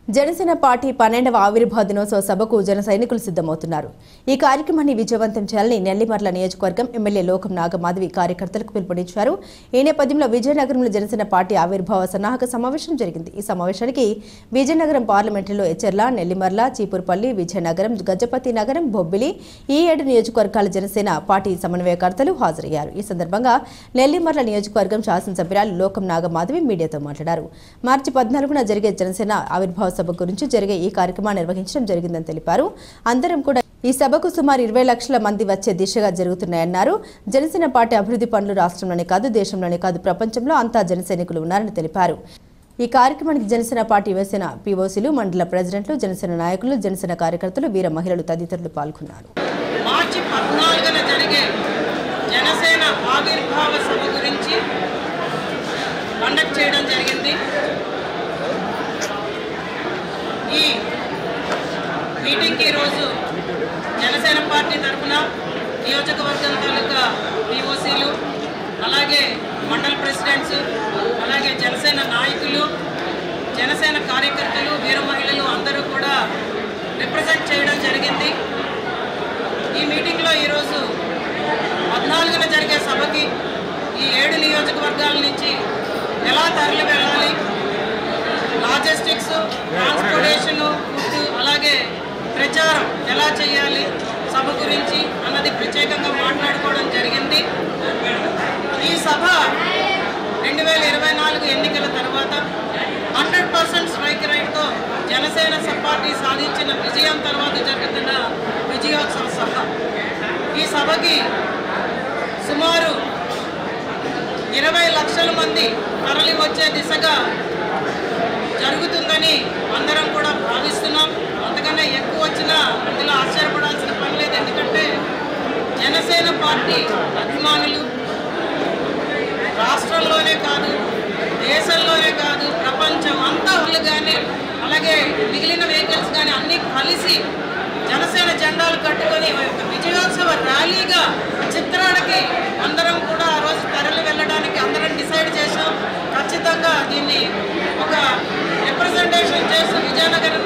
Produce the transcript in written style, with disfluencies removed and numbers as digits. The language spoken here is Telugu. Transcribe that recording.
జనసేన పార్టీ 12వ ఆవిర్భావ దినోత్సవ సభకు జన సైనికులు సిద్ధమవుతున్నారు. ఈ కార్యక్రమాన్ని విజయవంతం చేయాలని నెల్లిమర్ల నియోజకవర్గం ఎమ్మెల్యే లోకం నాగమాధవి కార్యకర్తలకు పిలుపునిచ్చారు. ఈ నేపథ్యంలో విజయనగరంలో జనసేన పార్టీ ఆవిర్భావ సన్నాహక సమావేశం జరిగింది. ఈ సమావేశానికి విజయనగరం పార్లమెంటులో ఎచ్చెర్ల, నెల్లిమర్ల, చీపురుపల్లి, విజయనగరం, గజపతి నగరం, బొబ్బిలి ఈ 7 నియోజకవర్గాల జనసేన పార్టీ సమన్వయకర్తలు హాజరయ్యారు. ఈ సందర్భంగా నెల్లిమర్ల నియోజకవర్గం శాసనసభ్యురాలు లోకం నాగమాధవి మీడియాతో మాట్లాడారు. మార్చి 14న జరిగే జనసేన ఆవిర్భావ సభ గురించి జరిగే ఈ కార్యక్రమాన్ని నిర్వహించడం జరిగిందని తెలిపారు. అందరం కూడా ఈ సభకు సుమారు 20 లక్షల మంది వచ్చే దిశగా జరుగుతున్నాయన్నారు. జనసేన పార్టీ అభివృద్ధి పనులు రాష్ట్రంలోనే కాదు, దేశంలోనే కాదు, ప్రపంచంలో అంతా జనసైనికులు ఉన్నారని తెలిపారు. ఈ కార్యక్రమానికి జనసేన పార్టీ యువసేన పీఓసీలు, మండల ప్రెసిడెంట్లు, జనసేన నాయకులు, జనసేన కార్యకర్తలు, వీర మహిళలు తదితరులు పాల్గొన్నారు. మార్చి 14న జరిగే జనసేన ఆవిర్భావ సభ గురించి కండక్ట్ చేయడం జరిగింది. ఈ మీటింగ్కి ఈరోజు జనసేన పార్టీ తరఫున నియోజకవర్గం తాలూకా పీఓసీలు, అలాగే మండల ప్రెసిడెంట్స్, అలాగే జనసేన నాయకులు, జనసేన కార్యకర్తలు, వీర మహిళలు అందరూ కూడా రిప్రజెంట్ చేయడం జరిగింది. ఈ మీటింగ్లో ఈరోజు 14న జరిగే సభకి ఈ 7 నియోజకవర్గాల నుంచి ఎలా తరలి వెళ్ళాలి, లాజిస్టిక్స్, ట్రాన్స్పోర్టేషన్, ఫుడ్, అలాగే ప్రచారం ఎలా చేయాలి సభ గురించి అన్నది ప్రత్యేకంగా మాట్లాడుకోవడం జరిగింది. ఈ సభ 2024 ఎన్నికల తర్వాత 100% స్ట్రైక్ రైట్తో జనసేన పార్టీ సాధించిన విజయం తర్వాత జరుగుతున్న విజయోత్సవ సభ. ఈ సభకి సుమారు 20 లక్షల మంది తరలి వచ్చే దిశగా జరుగుతుందని అందరం కూడా భావిస్తున్నాం. అంతకన్నా ఎక్కువ వచ్చినా అందులో ఆశ్చర్యపడాల్సిన పని లేదు. ఎందుకంటే జనసేన పార్టీ అభిమానులు రాష్ట్రంలోనే కాదు, దేశంలోనే కాదు, ప్రపంచం అంతా వాళ్ళు కానీ, అలాగే మిగిలిన వెహికల్స్ కానీ అన్నీ కలిసి జనసేన జెండాలు కట్టుకొని ఒక విజయోత్సవ ర్యాలీగా చిత్రానికి అందరం కూడా ఆ రోజు తరలి వెళ్ళడానికి అందరం డిసైడ్ చేశాం. ఖచ్చితంగా దీన్ని ఒక రిప్రజెంటేషన్ చేస్తూ విజయనగరం